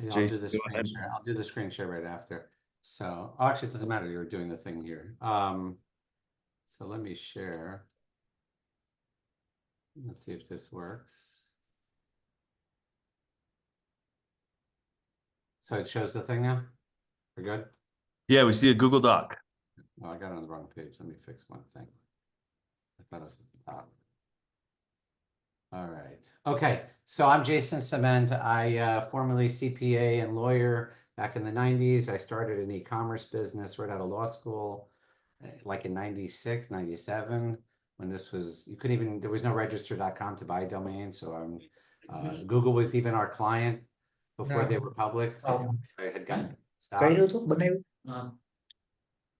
I'll do Jason, the go screen ahead. share. I'll do the screen share right after. So, actually, it doesn't matter. You're doing the thing here. So let me share. Let's see if this works. So it shows the thing now? We're good? Yeah, we see a Google Doc. Oh, I got it on the wrong page. Let me fix one thing. I thought it was at the top. All right. Okay. So I'm Jason Ciment. I formerly CPA and lawyer back in the 90s. I started an e-commerce business right out of law school, like in 96, 97, when this was, you couldn't even, there was no register.com to buy a domain. So Google was even our client before they were public. I had gotten stock.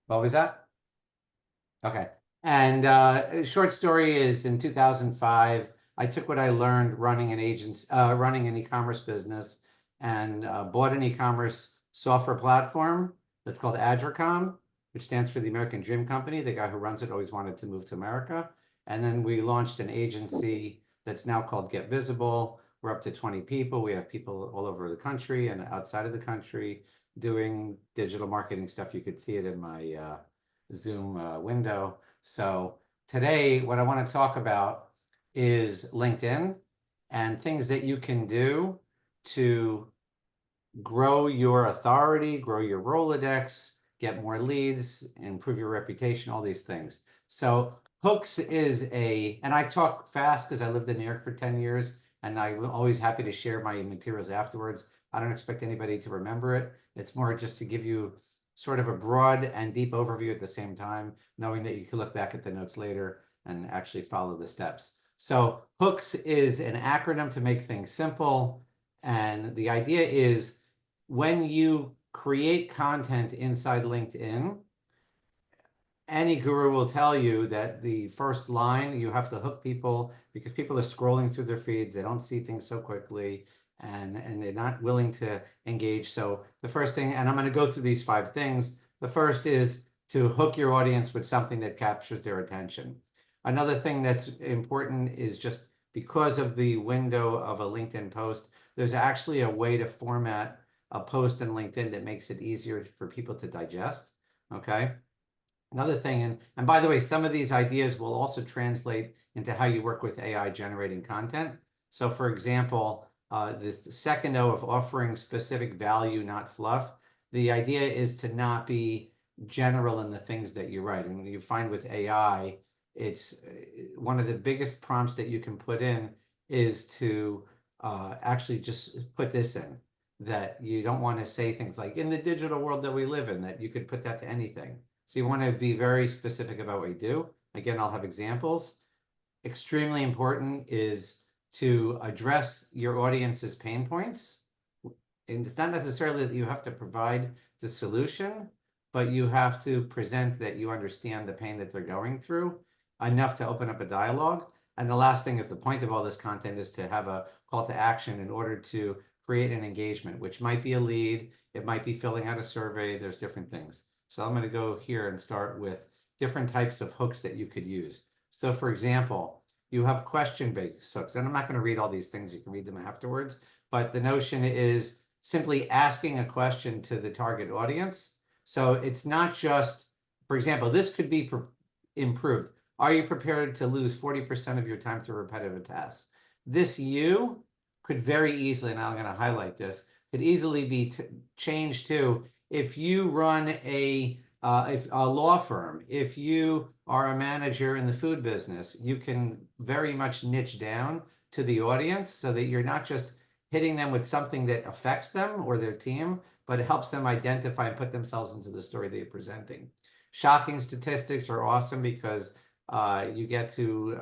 What was that? Okay. And short story is in 2005, I took what I learned running an running an e-commerce business and bought an e-commerce software platform that's called Adricom, which stands for the American Dream Company. The guy who runs it always wanted to move to America. And then we launched an agency that's now called Get Visible. We're up to 20 people. We have people all over the country and outside of the country doing digital marketing stuff. You could see it in my Zoom window. So today, what I want to talk about is LinkedIn and things that you can do to grow your authority, grow your Rolodex, get more leads, improve your reputation, all these things. So hooks is and I talk fast because I lived in New York for 10 years and I'm always happy to share my materials afterwards. I don't expect anybody to remember it. It's more just to give you sort of a broad and deep overview at the same time, knowing that you can look back at the notes later and actually follow the steps. So hooks is an acronym to make things simple. And the idea is when you create content inside LinkedIn, any guru will tell you that the first line, you have to hook people because people are scrolling through their feeds. They don't see things so quickly and they're not willing to engage. So the first thing, and I'm going to go through these 5 things. The first is to hook your audience with something that captures their attention. Another thing that's important is just because of the window of a LinkedIn post, there's actually a way to format a post in LinkedIn that makes it easier for people to digest. Okay. Another thing, and by the way, some of these ideas will also translate into how you work with AI generating content. So for example, the second O of offering specific value, not fluff. The idea is to not be general in the things that you write. And you find with AI, it's one of the biggest prompts that you can put in is to actually just put this in, that you don't want to say things like in the digital world that we live in, that you could put that to anything. So you want to be very specific about what you do. Again, I'll have examples. Extremely important is to address your audience's pain points. And it's not necessarily that you have to provide the solution, but you have to present that you understand the pain that they're going through enough to open up a dialogue. And the last thing is the point of all this content is to have a call to action in order to create an engagement, which might be a lead, it might be filling out a survey, there's different things. So I'm going to go here and start with different types of hooks that you could use. So for example, you have question-based hooks, and I'm not going to read all these things, you can read them afterwards, but the notion is simply asking a question to the target audience. So it's not just, for example, this could be improved. Are you prepared to lose 40% of your time to repetitive tasks? This you could very easily, and I'm going to highlight this, could easily be changed to if you run a law firm, if you are a manager in the food business, you can very much niche down to the audience so that you're not just hitting them with something that affects them or their team, but it helps them identify and put themselves into the story they're presenting. Shocking statistics are awesome because you get to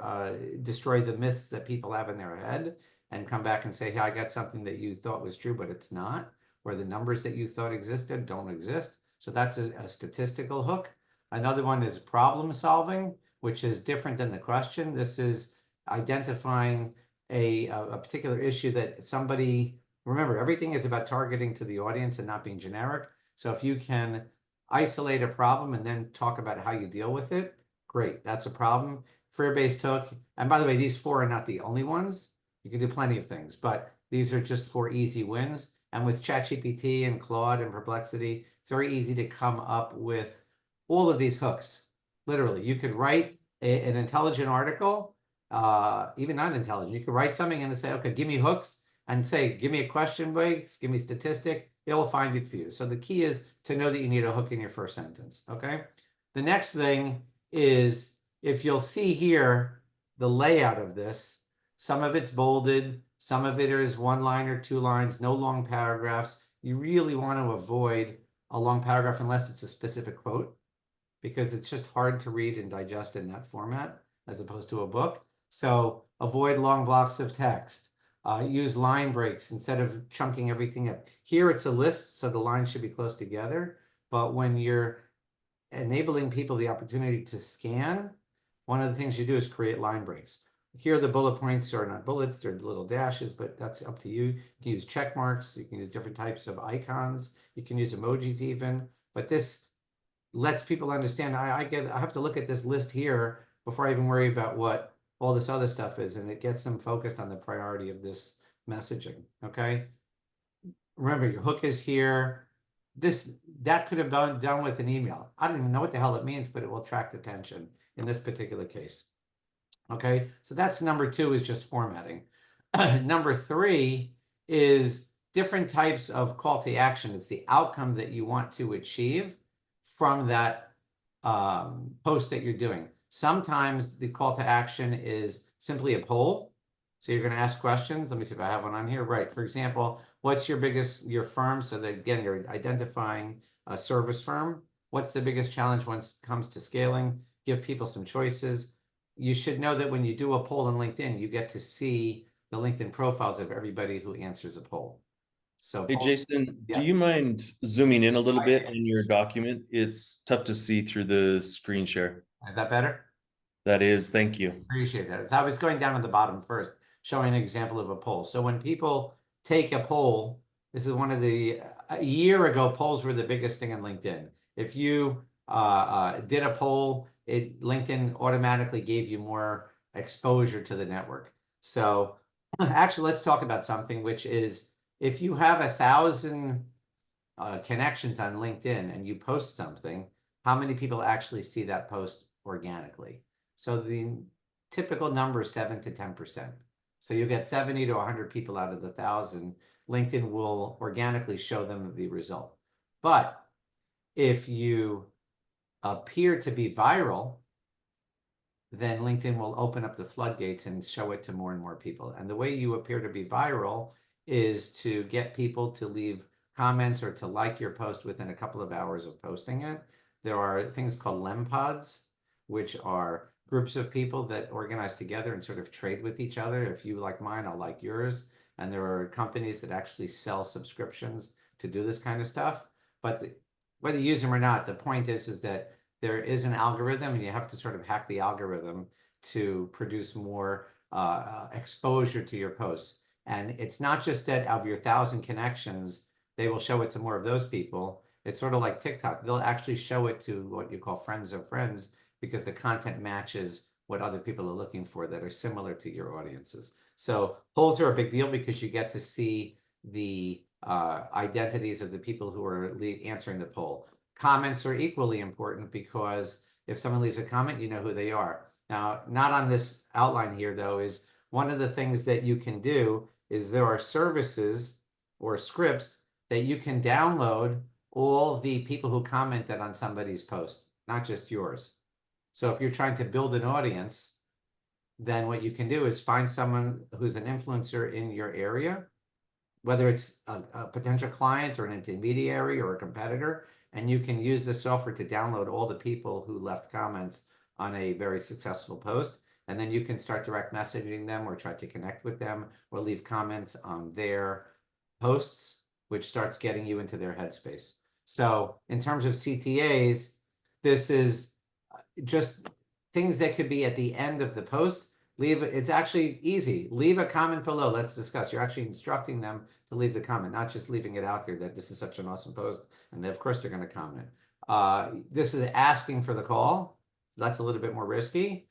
destroy the myths that people have in their head and come back and say, hey, I got something that you thought was true, but it's not, or the numbers that you thought existed don't exist. So that's a statistical hook. Another one is problem solving, which is different than the question. This is identifying a particular issue that somebody, remember, everything is about targeting to the audience and not being generic. So if you can isolate a problem and then talk about how you deal with it, great, that's a problem. Fear-based hook, and by the way, these 4 are not the only ones. You can do plenty of things, but these are just 4 easy wins. And with ChatGPT and Claude and Perplexity, it's very easy to come up with all of these hooks. Literally, you could write an intelligent article, even not intelligent. You could write something and say, okay, give me hooks and say, give me a question base, give me statistic. It will find it for you. So the key is to know that you need a hook in your first sentence. Okay. The next thing is, if you'll see here, the layout of this, some of it's bolded, some of it is one line or two lines, no long paragraphs. You really want to avoid a long paragraph unless it's a specific quote, because it's just hard to read and digest in that format as opposed to a book. So avoid long blocks of text. Use line breaks instead of chunking everything up. Here it's a list, so the lines should be close together. But when you're enabling people the opportunity to scan, one of the things you do is create line breaks. Here the bullet points are not bullets, they're little dashes, but that's up to you. You can use check marks, you can use different types of icons, you can use emojis even, but this lets people understand I have to look at this list here before I even worry about what all this other stuff is, and it gets them focused on the priority of this messaging. Okay. Remember, your hook is here. That could have been done with an email. I don't even know what the hell it means, but it will attract attention in this particular case. Okay, so that's number 2, is just formatting. Number 3 is different types of call to action. It's the outcome that you want to achieve from that post that you're doing. Sometimes the call to action is simply a poll. So you're going to ask questions. Let me see if I have one on here. Right. For example, what's your firm? So that, again, you're identifying a service firm. What's the biggest challenge when it comes to scaling? Give people some choices. You should know that when you do a poll on LinkedIn, you get to see the LinkedIn profiles of everybody who answers a poll. So Hey, polls, Jason, do yeah. you mind zooming in a little Oh, bit yeah, on your document? It's tough to see through the screen share. yeah. Is that better? That is, thank you. Appreciate that. So I was going down at the bottom first, showing an example of a poll. So when people take a poll, this is one of a year ago, polls were the biggest thing on LinkedIn. If you did a poll, LinkedIn automatically gave you more exposure to the network. So actually, let's talk about something, which is if you have 1,000 connections on LinkedIn and you post something, how many people actually see that post organically? So the typical number is 7 to 10%. So you get 70 to 100 people out of the 1,000. LinkedIn will organically show them the result. But if you appear to be viral, then LinkedIn will open up the floodgates and show it to more and more people. And the way you appear to be viral is to get people to leave comments or to like your post within a couple of hours of posting it. There are things called lempods, which are groups of people that organize together and sort of trade with each other. If you like mine, I'll like yours. And there are companies that actually sell subscriptions to do this kind of stuff. But whether you use them or not, the point is that there is an algorithm and you have to sort of hack the algorithm to produce more exposure to your posts. And it's not just that of your 1,000 connections, they will show it to more of those people. It's sort of like TikTok. They'll actually show it to what you call friends of friends because the content matches what other people are looking for that are similar to your audiences. So polls are a big deal because you get to see the identities of the people who are answering the poll. Comments are equally important because if someone leaves a comment, you know who they are. Now, not on this outline here, though, is one of the things that you can do is there are services or scripts that you can download all the people who commented on somebody's post, not just yours. So if you're trying to build an audience, then what you can do is find someone who's an influencer in your area, whether it's a potential client or an intermediary or a competitor, and you can use the software to download all the people who left comments on a very successful post. And then you can start direct messaging them or try to connect with them or leave comments on their posts, which starts getting you into their headspace. So in terms of CTAs, this is just things that could be at the end of the post. It's actually easy. Leave a comment below. Let's discuss. You're actually instructing them to leave the comment, not just leaving it out there that this is such an awesome post. And then, of course, they're going to comment. This is asking for the call. That's a little bit more risky.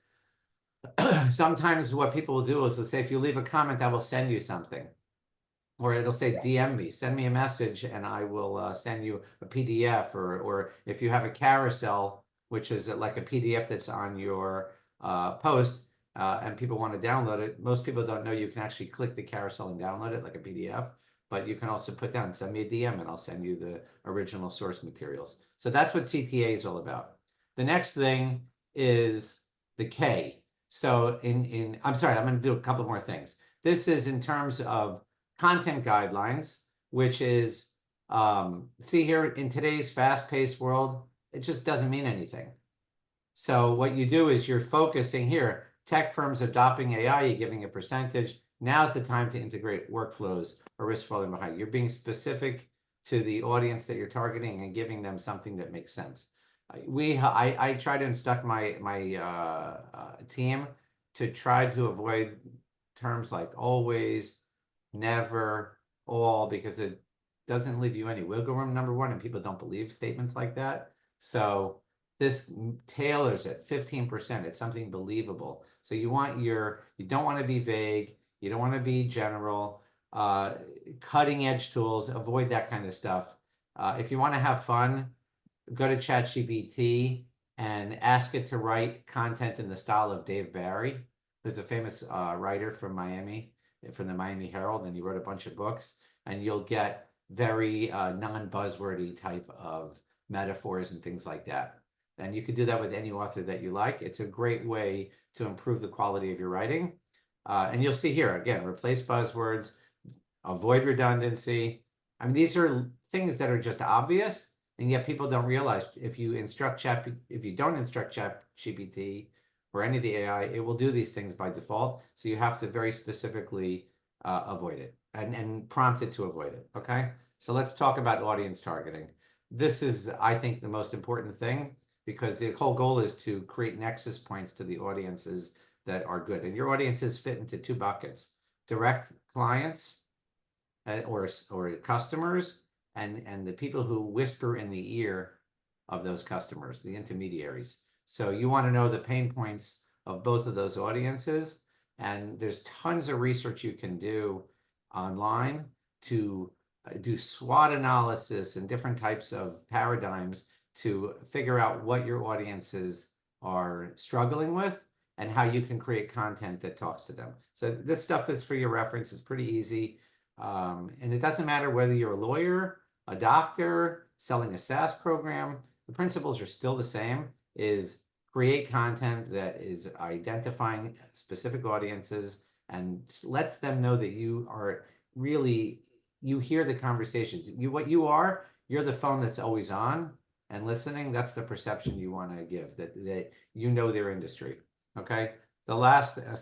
Sometimes what people will do is they'll say, if you leave a comment, I will send you something. or it'll say DM me, send me a message, and I will send you a PDF. Or if you have a carousel, which is like a PDF that's on your post, and people want to download it, most people don't know you can actually click the carousel and download it like a PDF. But you can also put down, send me a DM, and I'll send you the original source materials. So that's what CTA is all about. The next thing is the K. So I'm sorry, I'm going to do a couple more things. This is in terms of content guidelines, which is, see here in today's fast-paced world, it just doesn't mean anything. So what you do is you're focusing here, tech firms adopting AI, you're giving a percentage. Now's the time to integrate workflows or risk falling behind. You're being specific to the audience that you're targeting and giving them something that makes sense. I try to instruct my team to try to avoid terms like always, never, all, because it doesn't leave you any wiggle room, number one, and people don't believe statements like that. So this tailors it 15%. It's something believable. So you don't want to be vague. You don't want to be general. Cutting edge tools, avoid that kind of stuff. If you want to have fun, go to ChatGPT and ask it to write content in the style of Dave Barry, who's a famous writer from Miami, from the Miami Herald, and he wrote a bunch of books. And you'll get very non-buzzwordy type of metaphors and things like that. And you can do that with any author that you like. It's a great way to improve the quality of your writing. And you'll see here, again, replace buzzwords, avoid redundancy. I mean, these are things that are just obvious, and yet people don't realize if you don't instruct ChatGPT or any of the AI, it will do these things by default. So you have to very specifically avoid it and prompt it to avoid it, okay? So let's talk about audience targeting. This is, I think, the most important thing, because the whole goal is to create nexus points to the audiences that are good. And your audiences fit into two buckets: direct clients or customers, and the people who whisper in the ear of those customers, the intermediaries. So you want to know the pain points of both of those audiences. And there's tons of research you can do online to do SWOT analysis and different types of paradigms to figure out what your audiences are struggling with and how you can create content that talks to them. So this stuff is for your reference. It's pretty easy. And it doesn't matter whether you're a lawyer, a doctor, selling a SaaS program, the principles are still the same, is create content that is identifying specific audiences and lets them know that you are really, you hear the conversations. You're the phone that's always on and listening. That's the perception you want to give, that you know their industry. Okay. So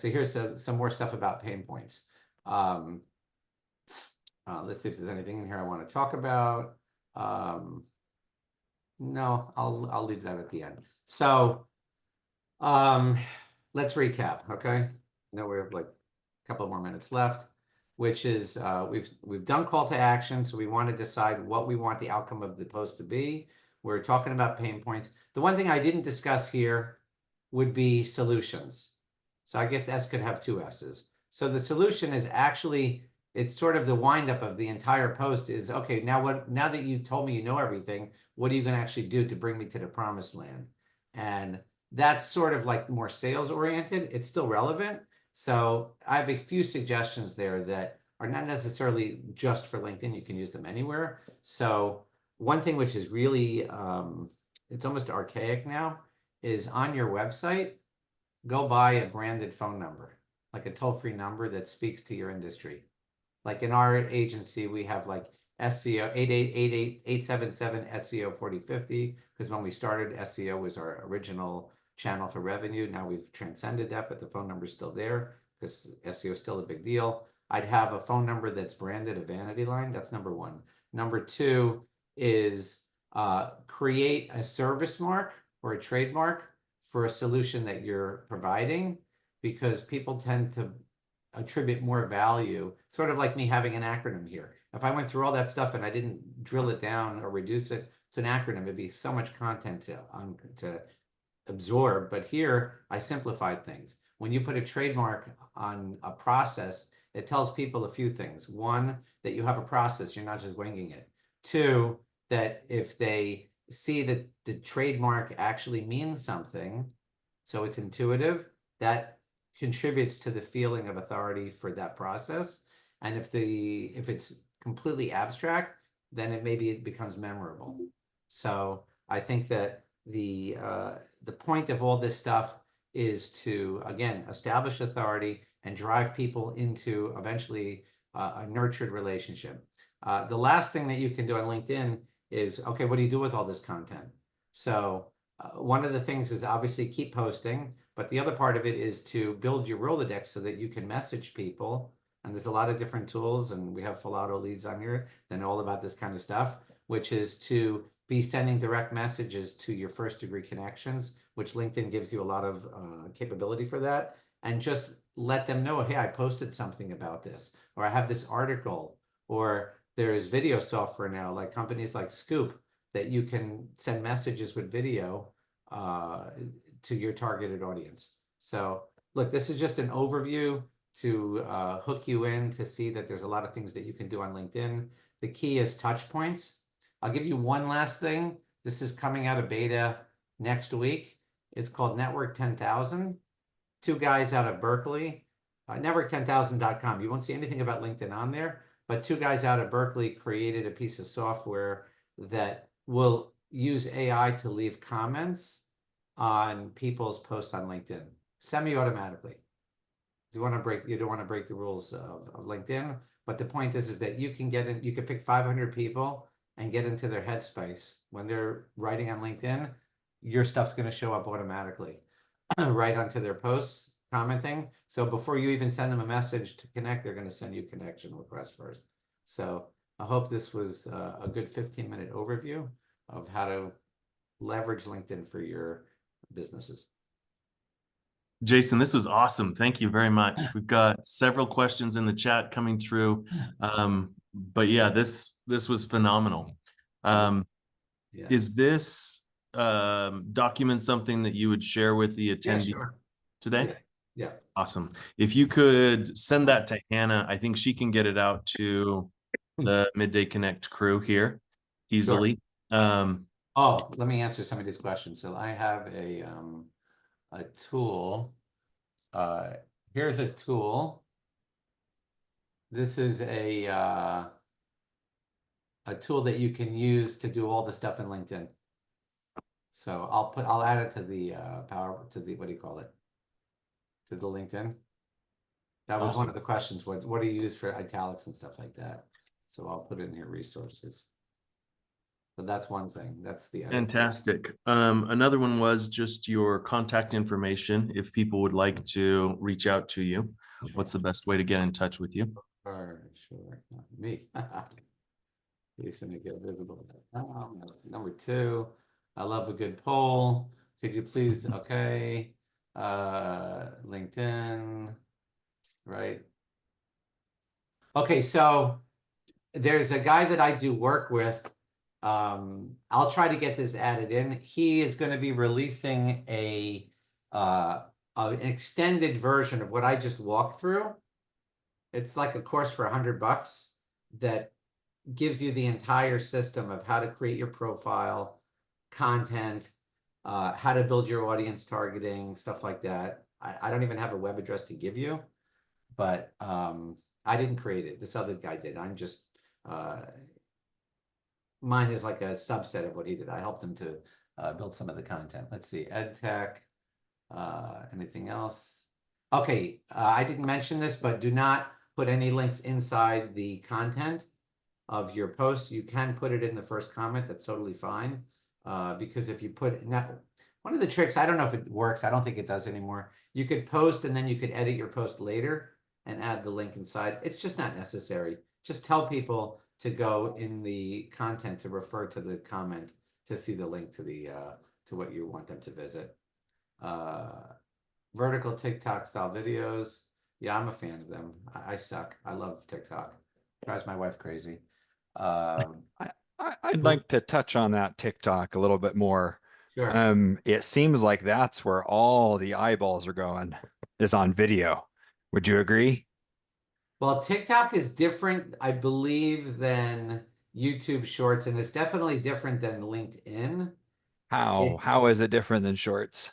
here's some more stuff about pain points. Let's see if there's anything in here I want to talk about. No, I'll leave that at the end. So let's recap, okay? Now we have like a couple more minutes left, which is we've done call to action, so we want to decide what we want the outcome of the post to be. We're talking about pain points. The one thing I didn't discuss here would be solutions. So I guess S could have two S's. So the solution is actually, it's sort of the windup of the entire post is, okay, now that you told me you know everything, what are you going to actually do to bring me to the promised land? And that's sort of like more sales oriented. It's still relevant. So I have a few suggestions there that are not necessarily just for LinkedIn. You can use them anywhere. So one thing which is really, it's almost archaic now, is on your website, go buy a branded phone number, like a toll-free number that speaks to your industry. Like in our agency, we have like SEO 877 SEO 4050, because when we started, SEO was our original channel for revenue. Now we've transcended that, but the phone number is still there because SEO is still a big deal. I'd have a phone number that's branded, a vanity line. That's number one. Number two is create a service mark or a trademark for a solution that you're providing, because people tend to attribute more value, sort of like me having an acronym here. If I went through all that stuff and I didn't drill it down or reduce it to an acronym, it'd be so much content to absorb. But here I simplified things. When you put a trademark on a process, it tells people a few things. One, that you have a process, you're not just winging it. Two, that if they see that the trademark actually means something, so it's intuitive, that contributes to the feeling of authority for that process. And if it's completely abstract, then it becomes memorable. So I think that the point of all this stuff is to, again, establish authority and drive people into eventually a nurtured relationship. The last thing that you can do on LinkedIn is, okay, what do you do with all this content? So one of the things is obviously keep posting, but the other part of it is to build your Rolodex so that you can message people. And there's a lot of different tools, and we have Filato leads on here that know all about this kind of stuff, which is to be sending direct messages to your first degree connections, which LinkedIn gives you a lot of capability for that. And just let them know, hey, I posted something about this, or I have this article, or there's video software now, like companies like Scoop, that you can send messages with video uh, to your targeted audience. So look, this is just an overview to hook you in to see that there's a lot of things that you can do on LinkedIn. The key is touch points. I'll give you one last thing. This is coming out of beta next week. It's called Network 10,000. Two guys out of Berkeley, network10000.com. You won't see anything about LinkedIn on there, but two guys out of Berkeley created a piece of software that will use AI to leave comments on people's posts on LinkedIn semi-automatically. You don't want to break the rules of LinkedIn, but the point is that you can get in, you can pick 500 people and get into their headspace when they're writing on LinkedIn. Your stuff's going to show up automatically right onto their posts, commenting. So before you even send them a message to connect, they're going to send you a connection request first. So I hope this was a good 15-minute overview of how to leverage LinkedIn for your businesses. Jason, this was awesome. Thank you very much. We've got several questions in the chat coming through. But yeah, this was phenomenal. Yeah. Is this document something that you would share with the Yeah, attendee sure. today? Yeah. Yeah. Awesome. If you could send that to Hannah, I think she can get it out to the Midday Connect crew here easily. Sure. Oh, let me answer some of these questions. So I have a tool. Here's a tool. This is a tool that you can use to do all the stuff in LinkedIn. So I'll add it to the what do you call it? To the LinkedIn. That was one Awesome. of the questions. What do you use for italics and stuff like that? So I'll put in here resources. But that's one thing. That's the edit. Fantastic. Another one was just your contact information. If people would like to reach out to you, what's the best way to get in touch with you? Sure. Not me. Jason to get visible. That's number two. I love a good poll. Could you please, okay. LinkedIn, right? Okay, so there's a guy that I do work with. I'll try to get this added in. He is going to be releasing an extended version of what I just walked through. It's like a course for $100 that gives you the entire system of how to create your profile, content, how to build your audience targeting, stuff like that. I don't even have a web address to give you, but I didn't create it. This other guy did. I'm just mine is like a subset of what he did. I helped him to build some of the content. Let's see, ed tech, anything else? Okay, I didn't mention this, but do not put any links inside the content of your post. You can put it in the first comment. That's totally fine. Because if you put now, one of the tricks, I don't know if it works. I don't think it does anymore. You could post and then you could edit your post later and add the link inside. It's just not necessary. Just tell people to go in the content to refer to the comment to see the link to the to what you want them to visit. Vertical TikTok style videos. Yeah, I'm a fan of them. I suck. I love TikTok. Drives my wife crazy. I, I'd like to touch on that TikTok a little bit more. Sure. It seems like that's where all the eyeballs are going, is on video. Would you agree? Well, TikTok is different, I believe, than YouTube Shorts, and it's definitely different than LinkedIn. How It's, is it different than shorts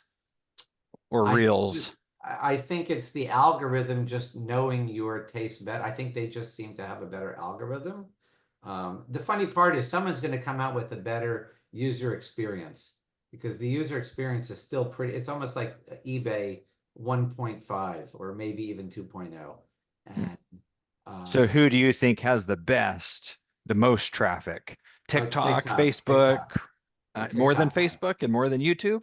or I think reels? I think it's the algorithm just knowing your taste better. I think they just seem to have a better algorithm. The funny part is someone's going to come out with a better user experience because the user experience is still pretty, it's almost like eBay 1.5 or maybe even 2.0. And So um, who do you think has the most traffic? TikTok, TikTok, Facebook, more than TikTok has. Facebook and more than YouTube?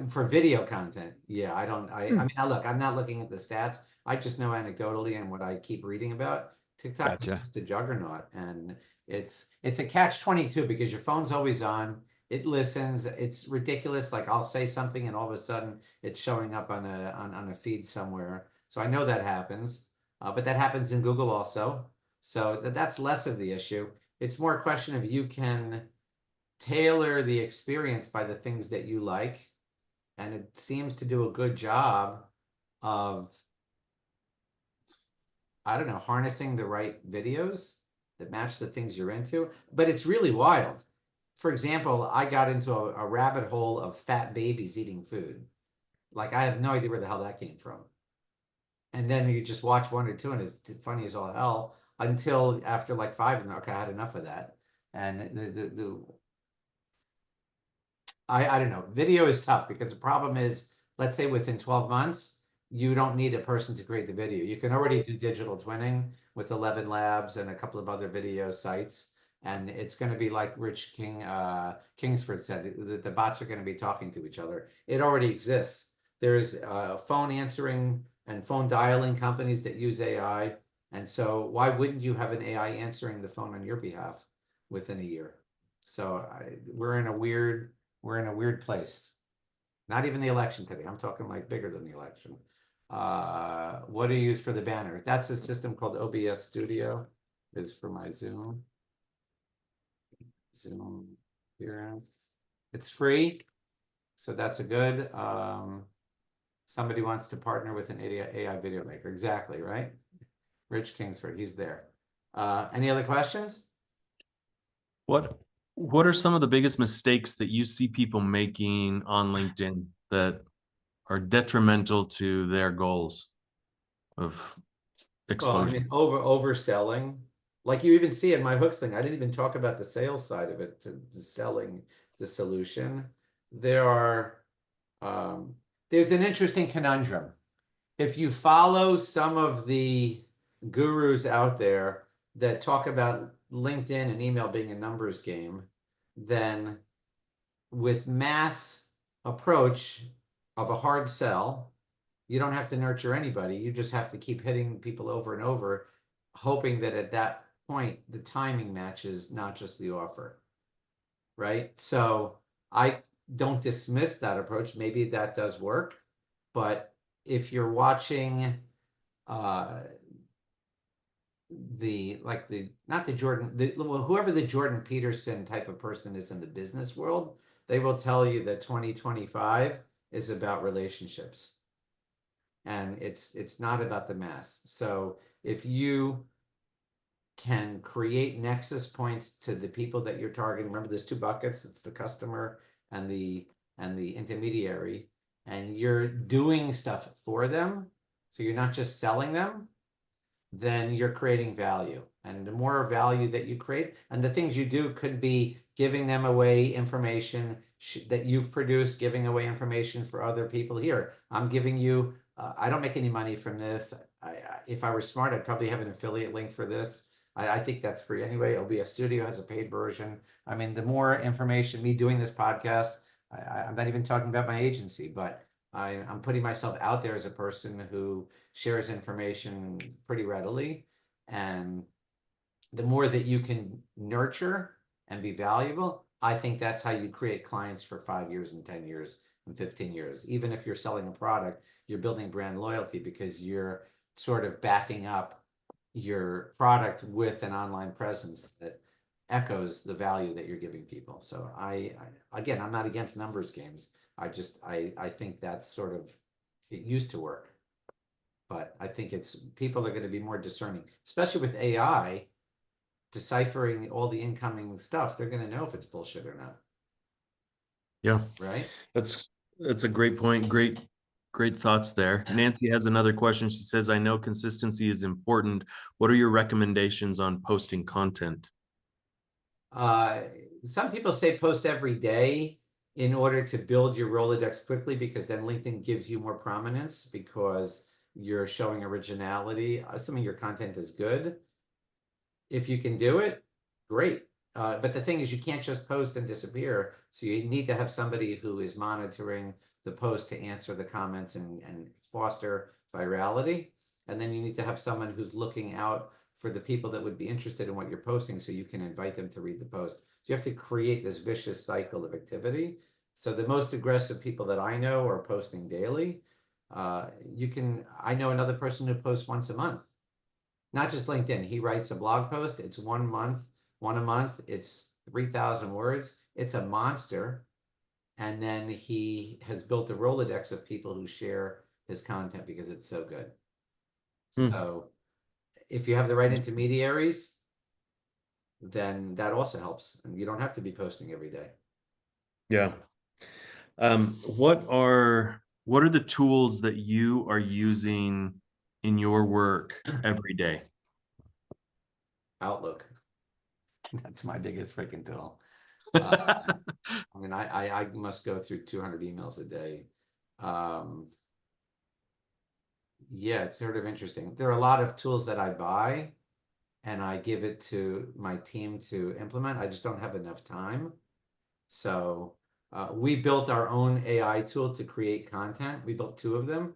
For video content, yeah, I Hmm, mean, I look, I'm not looking at the stats. I just know anecdotally and what I keep reading about. TikTok is gotcha. just a juggernaut, and it's a catch 22 because your phone's always on. It listens. It's ridiculous. Like I'll say something and all of a sudden it's showing up on a feed somewhere. So I know that happens, but that happens in Google also. So that's less of the issue. It's more a question of you can tailor the experience by the things that you like, and it seems to do a good job of, I don't know, harnessing the right videos that match the things you're into. But it's really wild. For example, I got into a rabbit hole of fat babies eating food. Like I have no idea where the hell that came from. And then you just watch one or two, and it's funny as all hell until after like five, and okay, I had enough of that. And I don't know. Video is tough because the problem is, let's say within 12 months, you don't need a person to create the video. You can already do digital twinning with 11 Labs and a couple of other video sites. And it's going to be like Kingsford said, that the bots are going to be talking to each other. It already exists. There's phone answering and phone dialing companies that use AI. And so why wouldn't you have an AI answering the phone on your behalf within a year? So we're in a weird place. Not even the election today. I'm talking like bigger than the election. What do you use for the banner? That's a system called OBS Studio. Is for my Zoom appearance. It's free, so that's a good. Somebody wants to partner with an AI video maker. Exactly, right? Rich Kingsford, he's there. Any other questions? What what are some of the biggest mistakes that you see people making on LinkedIn that are detrimental to their goals of Well, I exposure? mean, overselling. Like you even see in my hooks thing, I didn't even talk about the sales side of it, to selling the solution. There are um, there's an interesting conundrum. If you follow some of the gurus out there that talk about LinkedIn and email being a numbers game, then with mass approach of a hard sell, you don't have to nurture anybody. You just have to keep hitting people over and over, hoping that at that point the timing matches, not just the offer. Right. So I don't dismiss that approach. Maybe that does work. But if you're watching uh the like the not the Jordan the well, whoever the Jordan Peterson type of person is in the business world, they will tell you that 2025 is about relationships, and it's not about the mass. So if you can create nexus points to the people that you're targeting, remember there's two buckets, it's the customer and the intermediary, and you're doing stuff for them, so you're not just selling them, then you're creating value. And the more value that you create, and the things you do could be giving them away information that you've produced, giving away information for other people. Here, I'm giving you, I don't make any money from this. If I were smart, I'd probably have an affiliate link for this. I think that's free anyway. OBS Studio has a paid version. I mean, the more information, me doing this podcast, I'm not even talking about my agency, but I'm putting myself out there as a person who shares information pretty readily. And the more that you can nurture and be valuable, I think that's how you create clients for 5 years and 10 years and 15 years. Even if you're selling a product, you're building brand loyalty because you're sort of backing up your product with an online presence that echoes the value that you're giving people. So again, I'm not against numbers games. I think that's sort of, it used to work. But I think people are going to be more discerning, especially with AI deciphering all the incoming stuff. They're going to know if it's bullshit or not, Yeah, right? that's a great point. Great thoughts there. Nancy has another question. She says, I know consistency is important. What are your recommendations on posting content? Uh, some people say post every day in order to build your Rolodex quickly, because then LinkedIn gives you more prominence because you're showing originality. Some of your content is good. If you can do it, great. But the thing is, you can't just post and disappear. So you need to have somebody who is monitoring the post to answer the comments and foster virality. And then you need to have someone who's looking out for the people that would be interested in what you're posting, so you can invite them to read the post. So you have to create this vicious cycle of activity. So the most aggressive people that I know are posting daily. I know another person who posts once a month. Not just LinkedIn. He writes a blog post. It's one a month. It's 3,000 words. It's a monster. And then he has built a Rolodex of people who share his content because it's so good. So if you have the right intermediaries, then that also helps. And you don't have to be posting every day. Yeah. What are the tools that you are using in your work every day? Outlook. That's my biggest freaking tool. I mean, I must go through 200 emails a day. Yeah, it's sort of interesting. There are a lot of tools that I buy and I give it to my team to implement. I just don't have enough time. So we built our own AI tool to create content. We built two of them.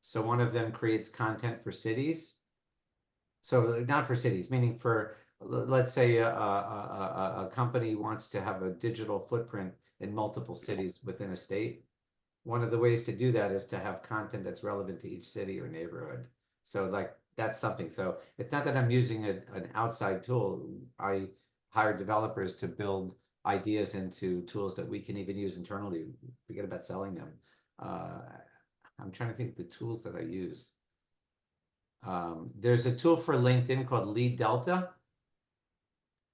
So one of them creates content for cities. So not for cities, meaning for, let's say a company wants to have a digital footprint in multiple cities within a state. One of the ways to do that is to have content that's relevant to each city or neighborhood. So like that's something. So it's not that I'm using an outside tool. I hire developers to build ideas into tools that we can even use internally. Forget about selling them. I'm trying to think of the tools that I use. There's a tool for LinkedIn called Lead Delta.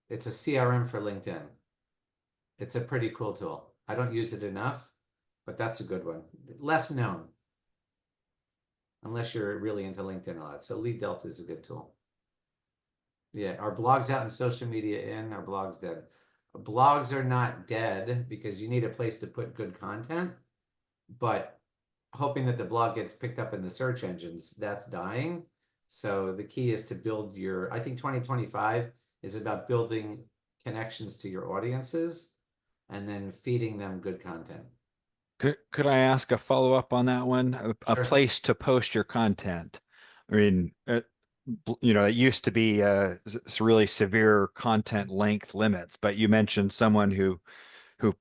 It's a CRM for LinkedIn. It's a pretty cool tool. I don't use it enough, but that's a good one. Less known, unless you're really into LinkedIn a lot. So Lead Delta is a good tool. Yeah, our blogs out and social media in, our blogs dead. Blogs are not dead because you need a place to put good content, but hoping that the blog gets picked up in the search engines, that's dying. So the key is to build I think 2025 is about building connections to your audiences and then feeding them good content. Could I ask a follow-up on that one? A Sure. place to post your content. I mean, it used to be really severe content length limits, but you mentioned someone who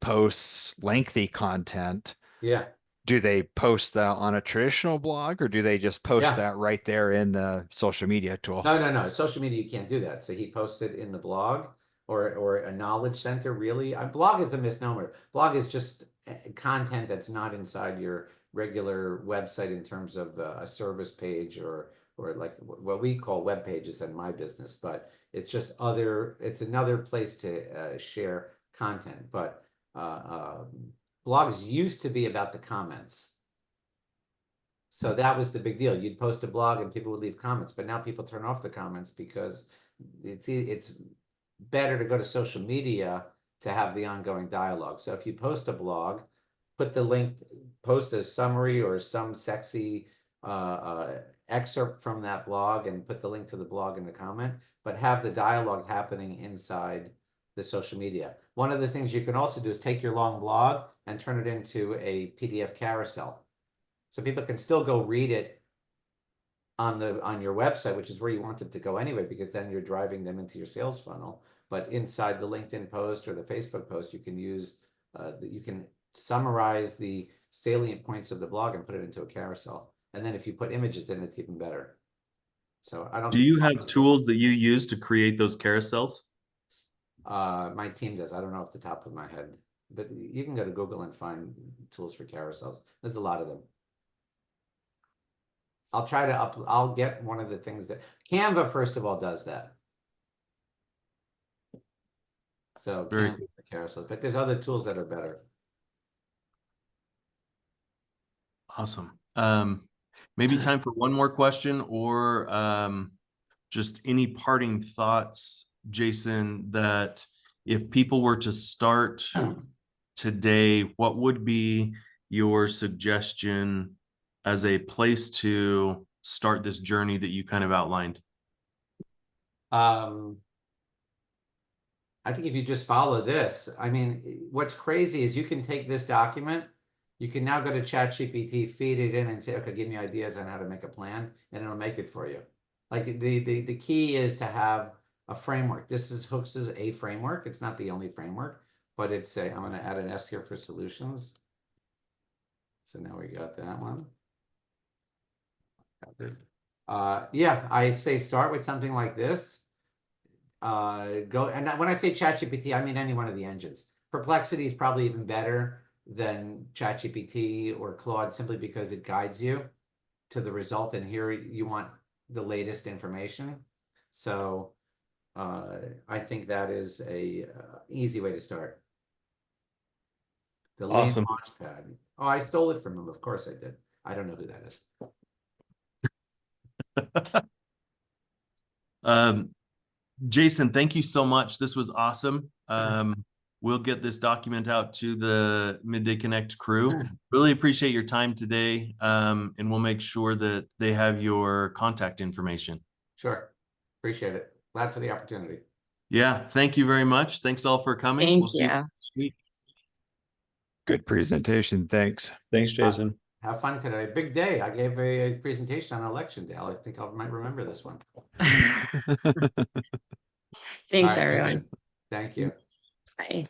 posts lengthy content. Yeah. Do they post that on a traditional blog, or do they just post Yeah. that right there in the social media tool? No. Social media, you can't do that. So he posts it in the blog or a knowledge center, really. Blog is a misnomer. Blog is just content that's not inside your regular website in terms of a service page or like what we call web pages in my business, but it's just it's another place to share content. But blogs used to be about the comments. So that was the big deal. You'd post a blog and people would leave comments, but now people turn off the comments because it's better to go to social media to have the ongoing dialogue. So if you post a blog, put the link, post a summary or some sexy excerpt from that blog and put the link to the blog in the comment, but have the dialogue happening inside the social media. One of the things you can also do is take your long blog and turn it into a PDF carousel. So people can still go read it on your website, which is where you want it to go anyway, because then you're driving them into your sales funnel. But inside the LinkedIn post or the Facebook post, you can you can summarize the salient points of the blog and put it into a carousel. And then if you put images in, it's even better. So I don't Do think you have tools that you use to create those carousels? my team does. I don't know off the top of my head, but you can go to Google and find tools for carousels. There's a lot of them. I'll try to I'll get one of the things that Canva, first of all, does that. So Very Canva, the carousel, but there's other tools that are better. awesome. Maybe time for one more question, or just any parting thoughts, Jason, that if people were to start today, what would be your suggestion as a place to start this journey that you kind of outlined? I think if you just follow this, I mean, what's crazy is you can take this document, you can now go to ChatGPT, feed it in and say, okay, give me ideas on how to make a plan, and it'll make it for you. Like the key is to have a framework. This is Hooks is a framework. It's not the only framework, but it's a, I'm going to add an S here for solutions. So now we got that one. Yeah, I say start with something like this. Go, and when I say ChatGPT, I mean any one of the engines. Perplexity is probably even better than ChatGPT or Claude, simply because it guides you to the result, and here you want the latest information. So I think that is a easy way to start. The Lean Awesome. Launchpad. Oh, I stole it from him. Of course I did. I don't know who that is. Jason, thank you so much. This was awesome. We'll get this document out to the Midday Connect crew. Really appreciate your time today. And we'll make sure that they have your contact information. Sure. Appreciate it. Glad for the opportunity. Yeah, thank you very much. Thanks all for coming. We'll see you next week. Good presentation. Thanks. Thanks, Jason. Have fun today. Big day. I gave a presentation on election day. I think I might remember this one. Thanks, All right, everyone. Thank you. Bye.